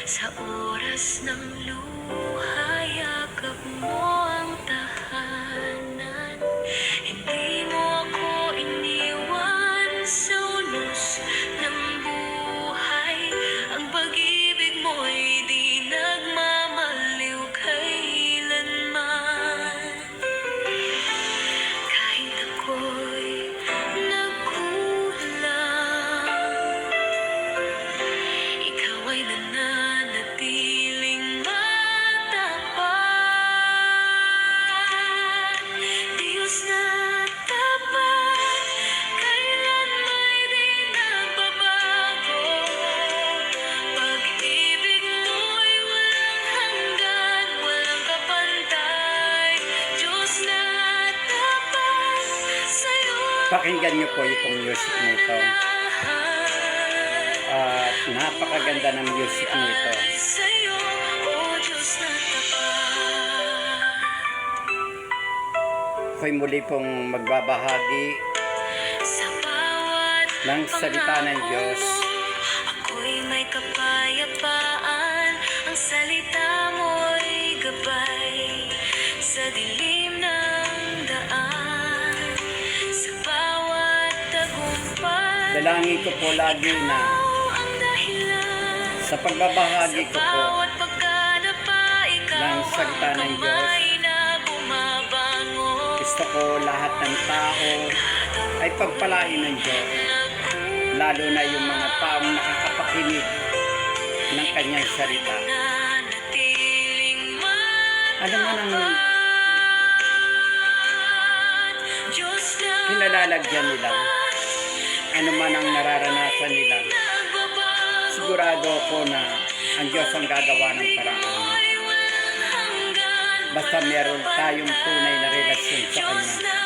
Sa oras ng luha, yakap mo ang tahanan. Hindi mo ako iniwan sa unos ng buhay. Ang pag-ibig mo'y di nagmamaliw kailanman. Kahit ako'y nagkulang, ikaw ay nananatiling matapat. Diyos na tapat, kailan may di nagbabago. Pag-ibig mo'y walang hanggan, walang kapantay. Diyos na tapat, sa'yo Pakinggan niyo po itong music nito. At napakaganda ng music nito. sa'yo, o Diyos na tapat. Ako'y muli pong magbabahagi Sa bawat ng salita ng Diyos. ako'y may kapayapaan. Ang salita mo'y gabay sa dilim ng daan. Sa bawat tagumpay, Dalangin ko po lagi na ang dahilan. sa pagbabahagi ko po Bawat pagkadapa, ikaw ng salita ng ang Diyos, kamay na bumabango. gusto ko lahat ng tao ay pagpalain ng Diyos. Lalo na yung mga taong nakakapakinig ng kanyang salita. Nanatiling Ano man ang Diyos na kinalalagyan nila, ano man ang nararanasan nila, nagbabago. sigurado ako na ang Diyos ang gagawa ng paraan. Ay walang hanggan, Basta meron tayong tunay na relasyon sa Diyos Kanya. na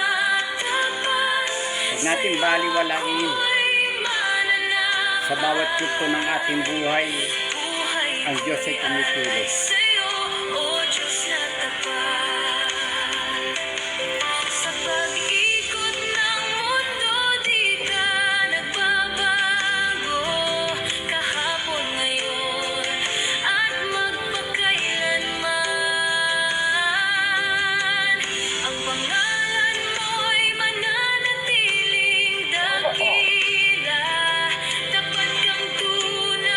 tapat. Huwag natin baliwalain Ay mananahan. sa bawat yugto ng ating buhay, Buhay ang Diyos ay tumikilos. sa'yo, o Diyos na tapat. Sa pag-ikot ng mundo, di ka nagbabago. Kahapon, ngayon, at magpakailanman. Ang pangalan mo'y mananatiling dakila. Tapat kang tunay,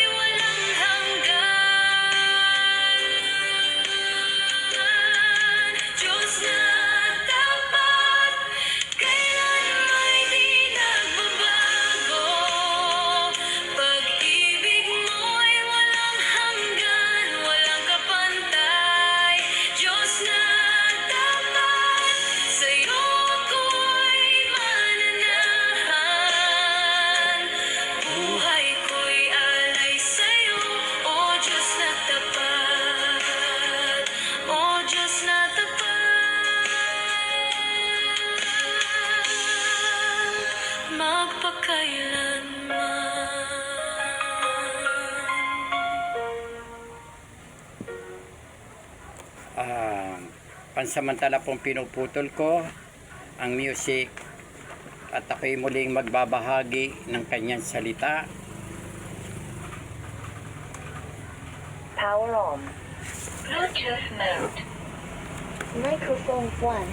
walang hanggan. Diyos na tapat, kailan may di nagbabago. Pag-ibig mo'y walang hanggan, walang kapantay. Diyos na tapat, sa'yo ako'y mananahan. Buhay ko'y alay sa'yo, o Diyos na tapat. O Diyos na tapat, magpakailanman. Pansamantala pong pinuputol ko ang music at ako'y muling magbabahagi ng kanyang salita. Power on. Bluetooth mode. Microphone 1.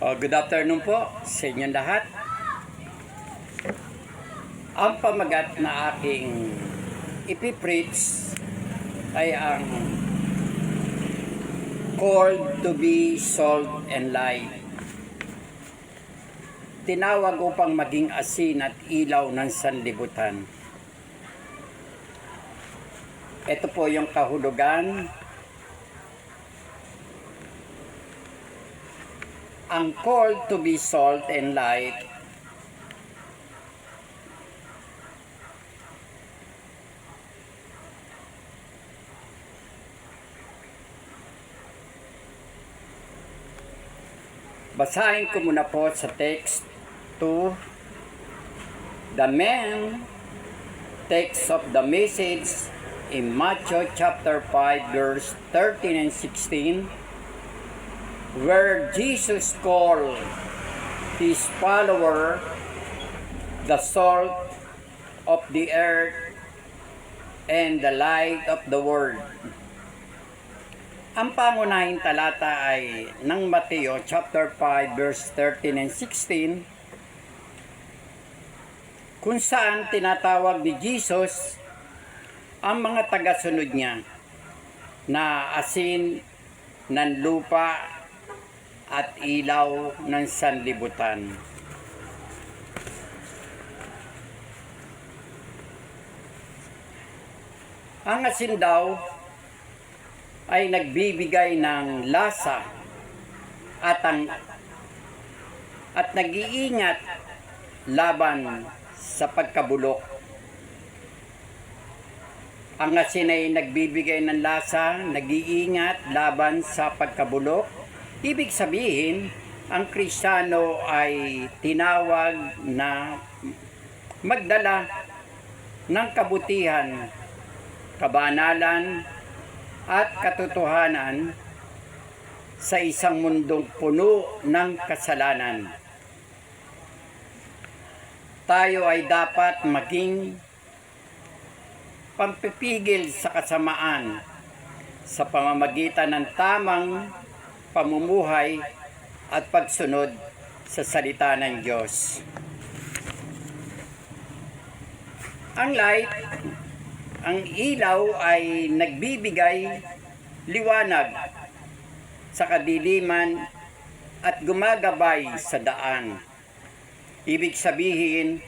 Good afternoon po sa inyong lahat. Ang pamagat na aking ipipreach ay ang called to be salt and light. Tinawag upang maging asin at ilaw ng sanlibutan. Ito po yung kahulugan ang call to be salt and light basahin ko muna po sa text to the main text of the message in Matthew chapter 5 verse 13 and 16, where Jesus called his follower the salt of the earth and the light of the world. Ang pangunahing talata ay ng Mateo chapter 5 verse 13 and 16, kung saan tinatawag ni Jesus ang mga tagasunod niya na asin ng lupa at ilaw ng sanlibutan. Ang asin daw ay nagbibigay ng lasa at nag-iingat laban sa pagkabulok. Ang asin ay nagbibigay ng lasa, nag-iingat laban sa pagkabulok. Ibig sabihin, ang Kristiyano ay tinawag na magdala ng kabutihan, kabanalan, at katotohanan sa isang mundong puno ng kasalanan. Tayo ay dapat maging pampipigil sa kasamaan sa pamamagitan ng tamang pamumuhay at pagsunod sa salita ng Diyos. Ang light, ang ilaw ay nagbibigay liwanag sa kadiliman at gumagabay sa daan. Ibig sabihin,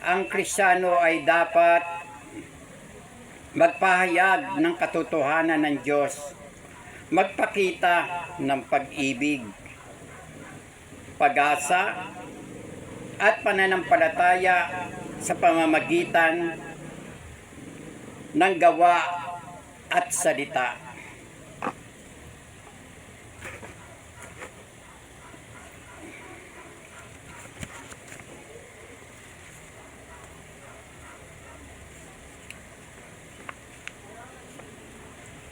ang Kristiyano ay dapat magpahayag ng katotohanan ng Diyos, magpakita ng pag-ibig, pag-asa, at pananampalataya sa pamamagitan ng gawa at salita.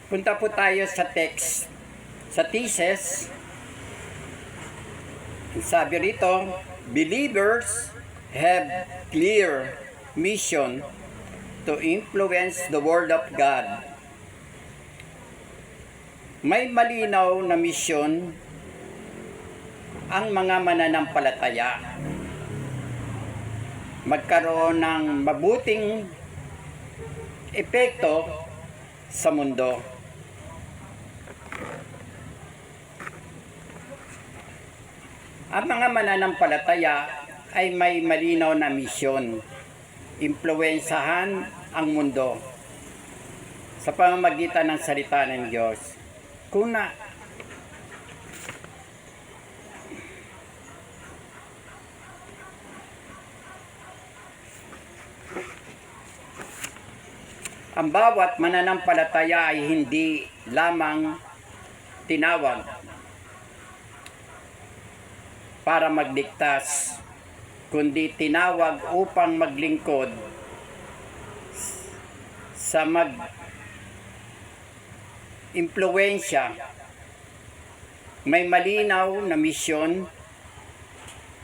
Punta po tayo sa text, sa thesis. Sabi rito, believers have clear mission to influence the Word of God. May malinaw na misyon ang mga mananampalataya. Magkaroon ng mabuting epekto sa mundo. Ang mga mananampalataya ay may malinaw na misyon. Impluwensahan ang mundo sa pamamagitan ng salita ng Diyos. Kuna, ang bawat mananampalataya ay hindi lamang tinawag para magligtas, kundi tinawag upang maglingkod sa mag-impluwensya. May malinaw na misyon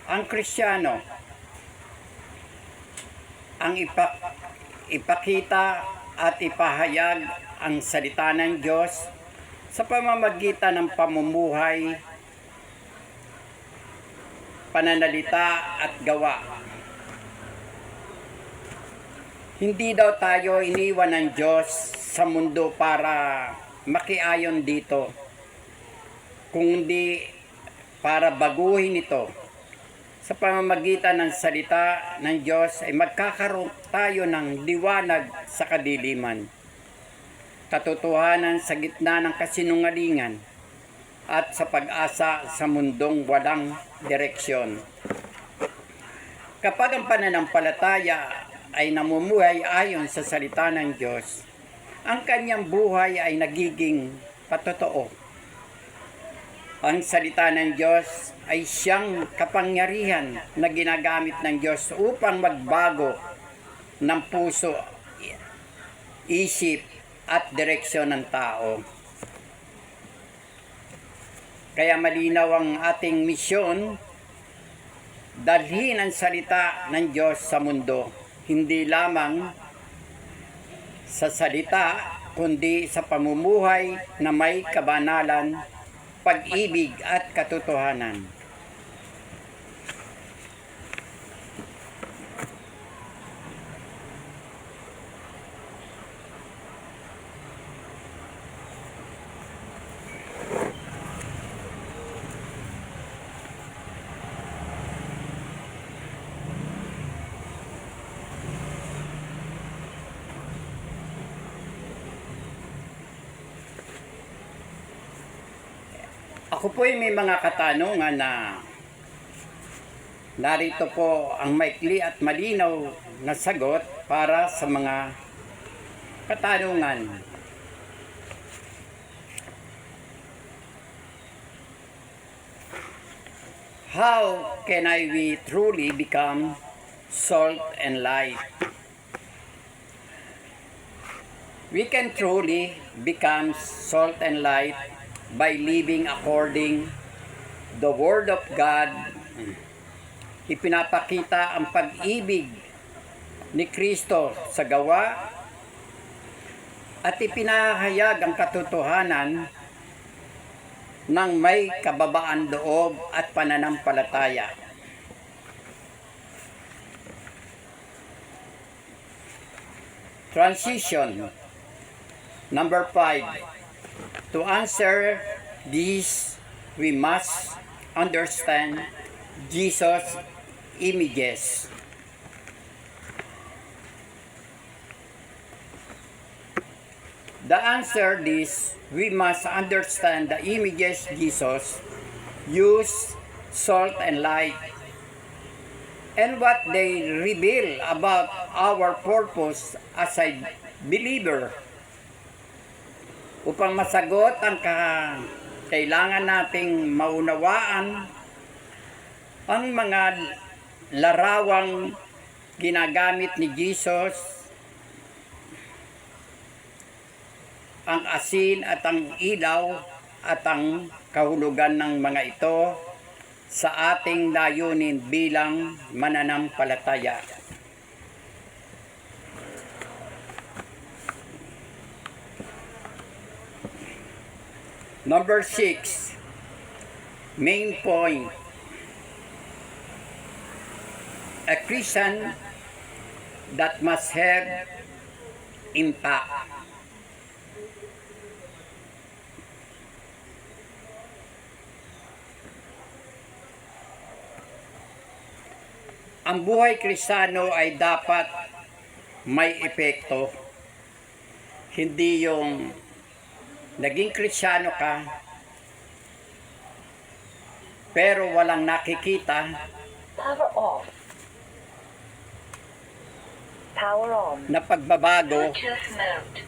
ang Kristiyano, ang ipakita at ipahayag ang salita ng Diyos sa pamamagitan ng pamumuhay, pananalita at gawa. Hindi daw tayo iniwan ng Diyos sa mundo para makiayon dito, kundi para baguhin ito. Sa pamamagitan ng salita ng Diyos ay magkakaroon tayo ng liwanag sa kadiliman, katotohanan sa gitna ng kasinungalingan, at sa pag-asa sa mundong walang direksyon. Kapag ang pananampalataya ay namumuhay ayon sa salita ng Diyos, ang kanyang buhay ay nagiging patotoo. Ang salita ng Diyos ay siyang kapangyarihan na ginagamit ng Diyos upang magbago ng puso, isip at direksyon ng tao. Kaya malinaw ang ating misyon, dalhin ang salita ng Diyos sa mundo, hindi lamang sa salita, kundi sa pamumuhay na may kabanalan, pag-ibig at katotohanan. Ako po ay may mga katanungan na narito po ang maikli at malinaw na sagot para sa mga katanungan. How can we truly become salt and light? We can truly become salt and light by living according the Word of God. Ipinapakita ang pag-ibig ni Kristo sa gawa at ipinahayag ang katotohanan ng may kababaan loob at pananampalataya. Transition. Number 5. To answer this, we must understand Jesus' images. The answer this, we must understand the images Jesus used, salt and light, and what they reveal about our purpose as a believer. Upang masagot ang kailangan nating maunawaan ang mga larawang ginagamit ni Jesus, ang asin at ang ilaw at ang kahulugan ng mga ito sa ating layunin bilang mananampalataya. Number 6, main point. A Christian that must have impact. Ang buhay Kristiyano ay dapat may epekto. Hindi yung naging Kristiyano ka, pero walang nakikita. Power off. Power on. Na pagbabago Bluetooth mode.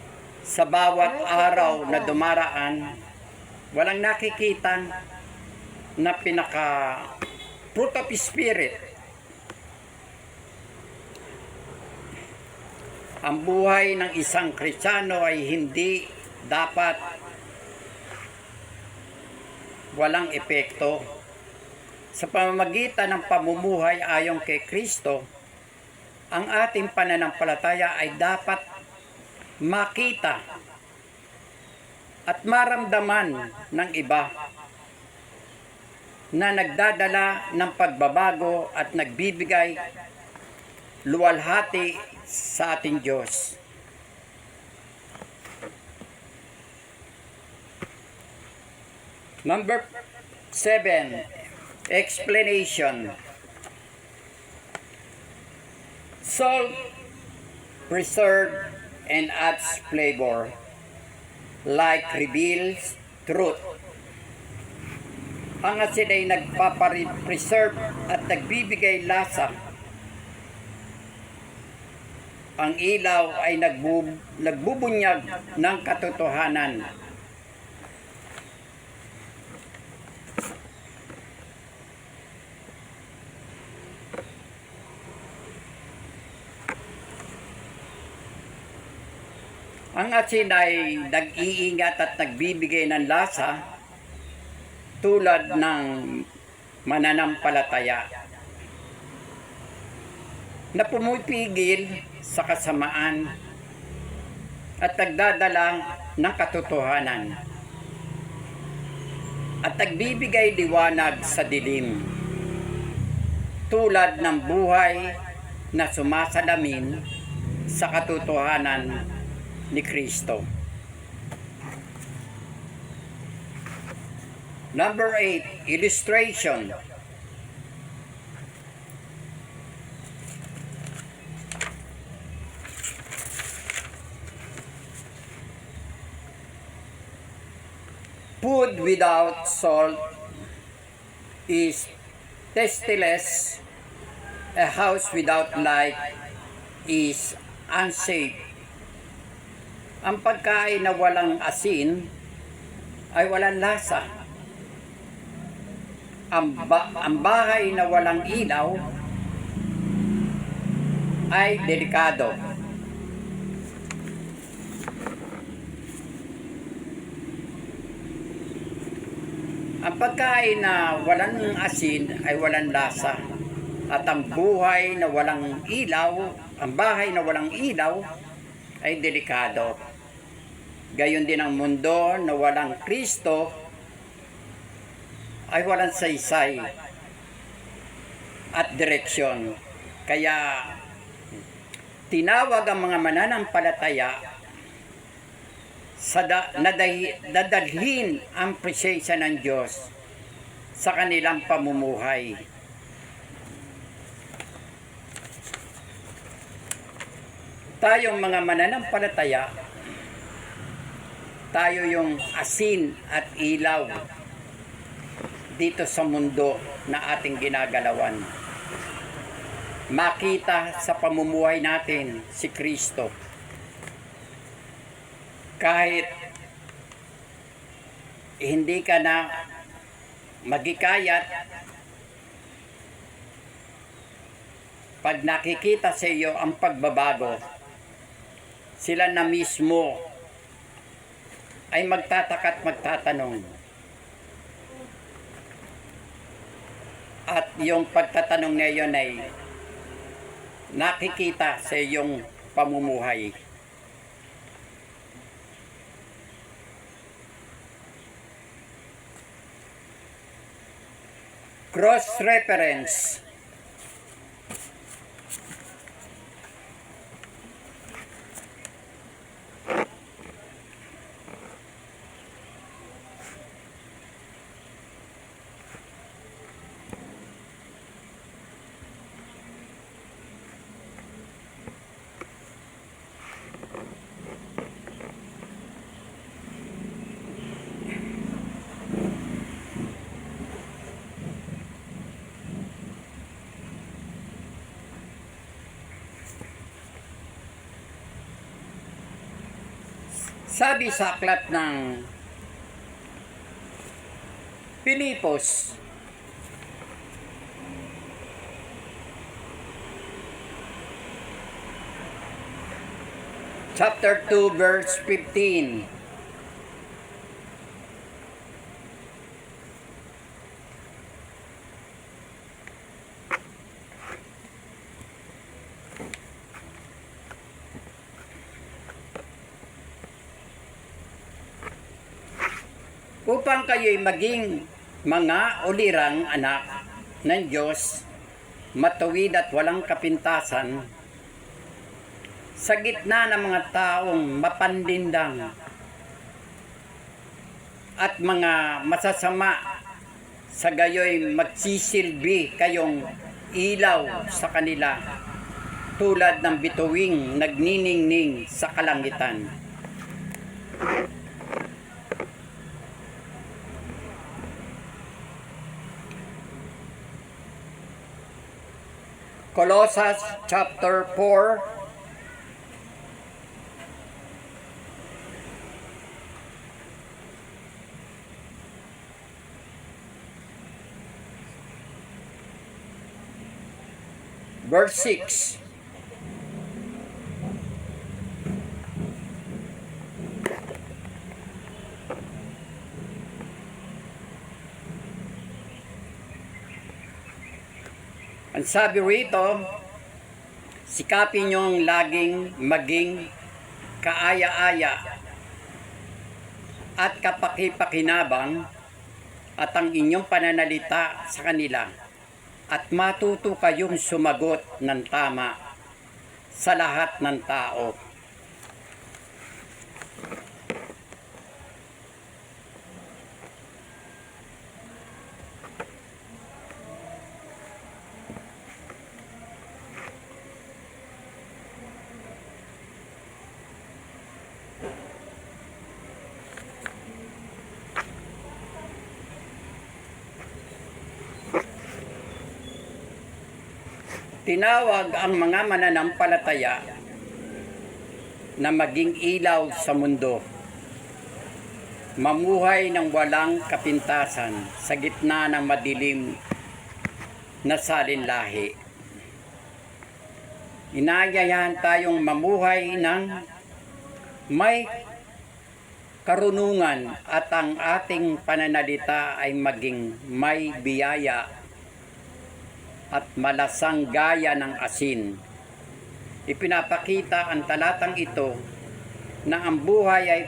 sa bawat araw na dumaraan, walang nakikita na pinaka fruit of spirit. Ang buhay ng isang Kristiyano ay hindi dapat walang epekto. Sa pamamagitan ng pamumuhay ayon kay Kristo, ang ating pananampalataya ay dapat makita at maramdaman ng iba na nagdadala ng pagbabago at nagbibigay luwalhati sa ating Diyos. Number 7, explanation. Salt preserves and adds flavor, like reveals truth. Ang asin ay nagpapapreserve at nagbibigay lasa. Ang ilaw ay nagbubunyag ng katotohanan. Ang asin ay nag-iingat at nagbibigay ng lasa tulad ng mananampalataya na pumipigil sa kasamaan at nagdadala ng katotohanan at nagbibigay liwanag sa dilim tulad ng buhay na sumasalamin sa katotohanan ni Kristo. Number 8, illustration. Food without salt is tasteless. A house without light is unsafe. Ang pagkain na walang asin ay walang lasa. Ang bahay na walang ilaw ay delikado. Ang pagkain na walang asin ay walang lasa. At ang buhay na walang ilaw, ang bahay na walang ilaw ay delikado. Gayon din ang mundo na walang Kristo ay walang saysay at direksyon. Kaya tinawag ang mga mananampalataya sa nadalhin ang presensya ng Diyos sa kanilang pamumuhay. Tayong mga mananampalataya, tayo yung asin at ilaw dito sa mundo na ating ginagalawan. Makita sa pamumuhay natin si Kristo. Kahit hindi ka na magikayat, pag nakikita sa iyo ang pagbabago, sila na mismo ay magtataka at magtatanong. At yung pagtatanong na yun ay nakikita sa iyong pamumuhay. Cross-reference. Sabi sa aklat ng Pilipos, chapter 2, verse 15. Upang kayo'y maging mga ulirang anak ng Diyos, matuwid at walang kapintasan, sa gitna ng mga taong mapandindang at mga masasama, sa gayo'y magsisilbi kayong ilaw sa kanila, tulad ng bituing nagniningning sa kalangitan. Colossians chapter 4, verse 6. Ang sabi rito, sikapin niyong laging maging kaaya-aya at kapakipakinabang at ang inyong pananalita sa kanila at matuto kayong sumagot ng tama sa lahat ng tao. Tinawag ang mga mananampalataya na maging ilaw sa mundo, mamuhay ng walang kapintasan sa gitna ng madilim na salinlahi. Inayayahan tayong mamuhay ng may karunungan at ang ating pananalita ay maging may biyaya at malasang gaya ng asin. Ipinapakita ang talatang ito na ang buhay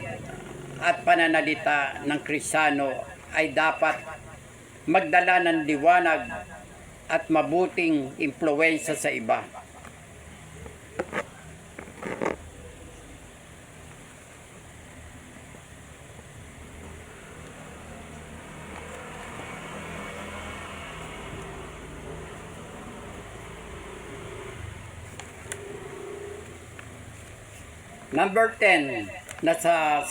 at pananalita ng Kristiyano ay dapat magdala ng liwanag at mabuting impluwensya sa iba. Number 10, nasa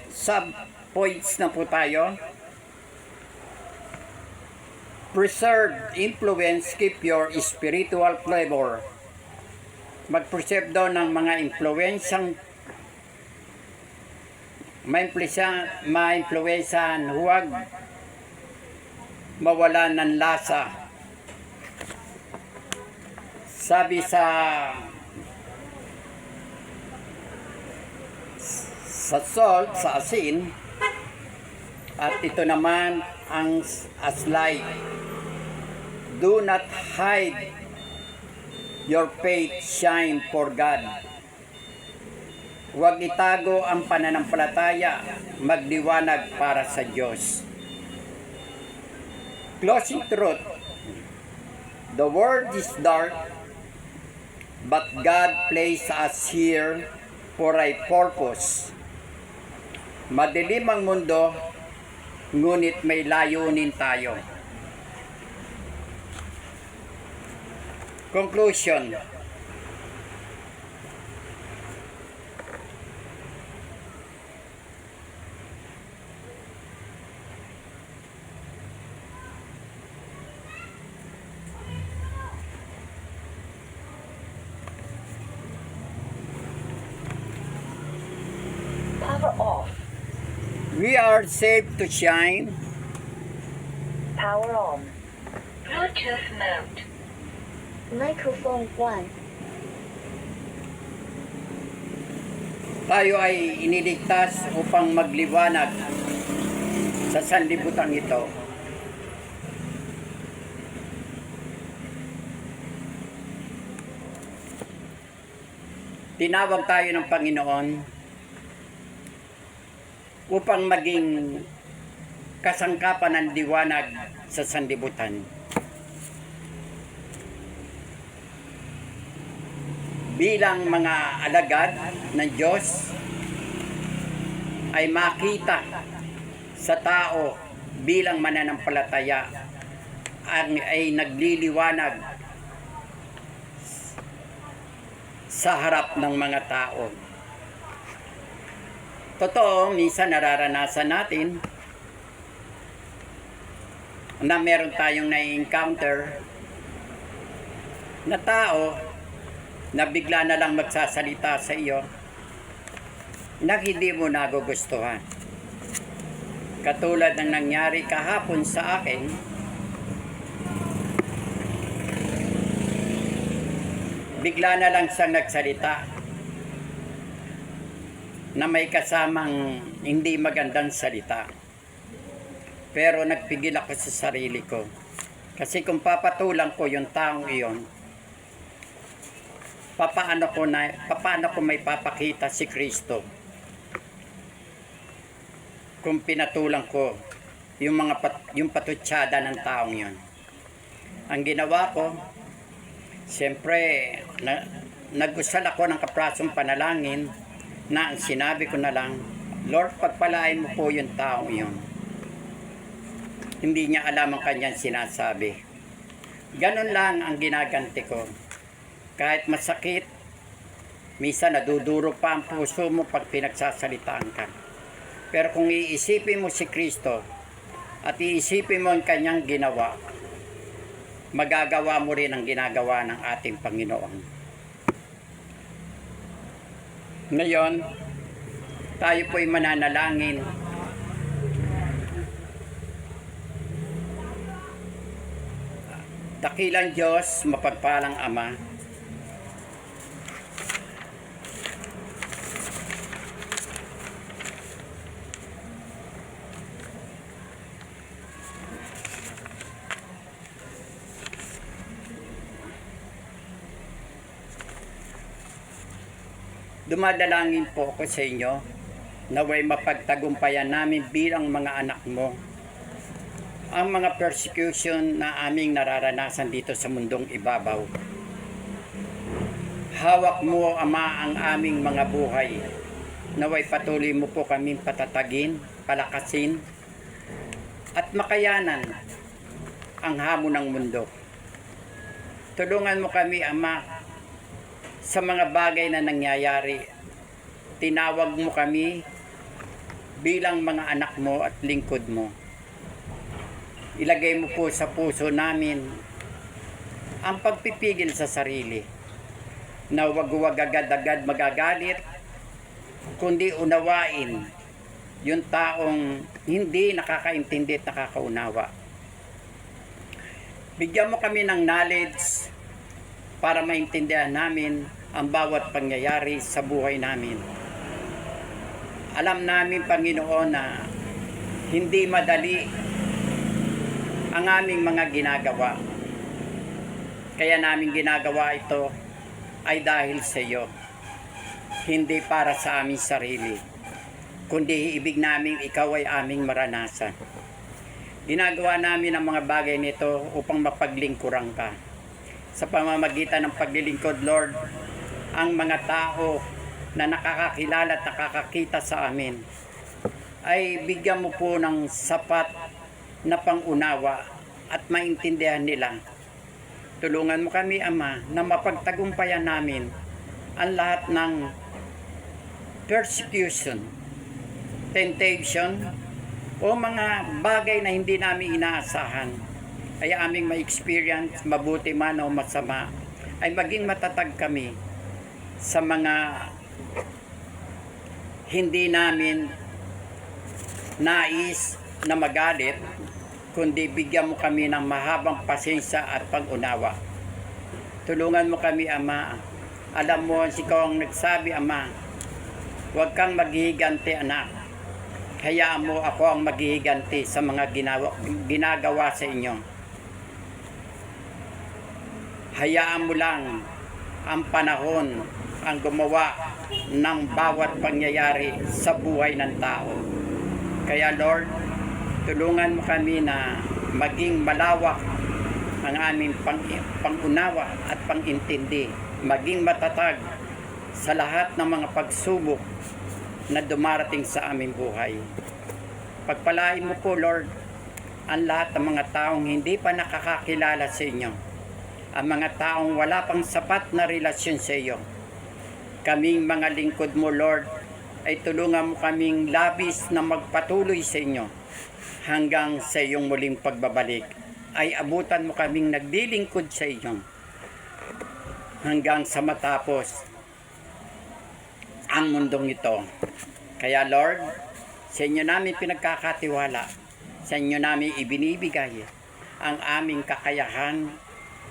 sub-points na po tayo. Preserve influence, keep your spiritual flavor. Mag-preserve daw ng mga influensyang ma-influensyahan, huwag mawala ng lasa. Sabi sa salt, sa asin, at ito naman ang aslay. Do not hide your faith, shine for God. Huwag itago ang pananampalataya, magliwanag para sa Diyos. Closing truth. The world is dark, but God placed us here for a purpose. Madilim ang mundo, ngunit may layunin tayo. Conclusion. Power off. We are saved to shine. Power on. Bluetooth mode. Microphone 1. Tayo ay iniligtas upang magliwanag sa sanlibutan ito. Tinawag tayo ng Panginoon upang maging kasangkapan ng liwanag sa sanlibutan. Bilang mga alagad ng Diyos ay makita sa tao bilang mananampalataya ay nagliliwanag sa harap ng mga tao. Totoo, minsan nararanasan natin na meron tayong na-encounter na tao na bigla na lang magsasalita sa iyo na hindi mo nagugustuhan. Katulad ng nangyari kahapon sa akin, bigla na lang siyang nagsalita na may kasamang hindi magandang salita. Pero nagpigil ako sa sarili ko. Kasi kung papatulan ko yung taong iyon, papaano ko may papakita si Kristo kung pinatulan ko yung patutsada ng taong yon. Ang ginawa ko, siyempre, nagusal ako ng kaprasong panalangin na sinabi ko na lang, Lord, pagpalain mo po yung taong yon. Hindi niya alam ang kanyang sinasabi. Ganon lang ang ginaganti ko. Kahit masakit, minsan nadudurog pa ang puso mo pag pinagsasalitaan ka. Pero kung iisipin mo si Kristo at iisipin mo ang kanyang ginawa, magagawa mo rin ang ginagawa ng ating Panginoon. Ngayon, tayo po'y mananalangin. Dakilang Diyos, mapagpalang Ama, dumadalangin po ako sa inyo naway mapagtagumpayan namin bilang mga anak mo ang mga persecution na aming nararanasan dito sa mundong ibabaw. Hawak mo, Ama, ang aming mga buhay. Naway patuloy mo po kaming patatagin, palakasin, at makayanan ang hamon ng mundo. Tulungan mo kami, Ama, sa mga bagay na nangyayari. Tinawag mo kami bilang mga anak mo at lingkod mo. Ilagay mo po sa puso namin ang pagpipigil sa sarili na wag agad-agad magagalit, kundi unawain yung taong hindi nakakaintindi at nakakaunawa. Bigyan mo kami ng knowledge para maintindihan namin ang bawat pangyayari sa buhay namin. Alam namin, Panginoon, na hindi madali ang aming mga ginagawa. Kaya namin ginagawa ito ay dahil sa iyo. Hindi para sa aming sarili, kundi ibig namin ikaw ay aming maranasan. Ginagawa namin ang mga bagay nito upang mapaglingkuran ka. Sa pamamagitan ng paglilingkod, Lord, ang mga tao na nakakakilala at nakakakita sa amin ay bigyan mo po ng sapat na pangunawa at maintindihan nila. Tulungan mo kami, Ama, na mapagtagumpayan namin ang lahat ng persecution, temptation, o mga bagay na hindi namin inaasahan ay aming ma-experience, mabuti man o masama, ay maging matatag kami sa mga hindi namin nais na magalit, kundi bigyan mo kami ng mahabang pasensya at pag-unawa. Tulungan mo kami, Ama. Alam mo, ikaw ang nagsabi, Ama, huwag kang maghihiganti, anak. Hayaan mo ako ang maghihiganti sa mga ginagawa sa inyo. Hayaan mo lang ang panahon ang gumawa ng bawat pangyayari sa buhay ng tao. Kaya, Lord, tulungan mo kami na maging malawak ang aming pangunawa at pangintindi, maging matatag sa lahat ng mga pagsubok na dumarating sa aming buhay. Pagpalain mo po, Lord, ang lahat ng mga taong hindi pa nakakakilala sa inyo, ang mga taong wala pang sapat na relasyon sa iyo. Kaming mga lingkod mo, Lord, ay tulungan mo kaming labis na magpatuloy sa inyo hanggang sa iyong muling pagbabalik. Ay abutan mo kaming naglilingkod sa inyo hanggang sa matapos ang mundong ito. Kaya Lord, sa inyo namin pinagkakatiwala, sa inyo namin ibinibigay ang aming kakayahan,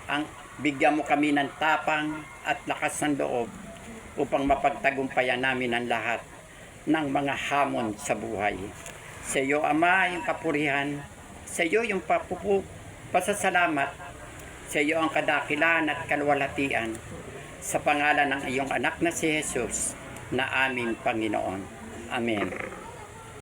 ang bigyan mo kami ng tapang at lakas ng loob upang mapagtagumpayan namin ang lahat ng mga hamon sa buhay. Sa iyo, Ama, yung kapurihan, sa iyo yung pasasalamat, sa iyo ang kadakilan at kalwalhatian, sa pangalan ng iyong anak na si Jesus na aming Panginoon. Amen.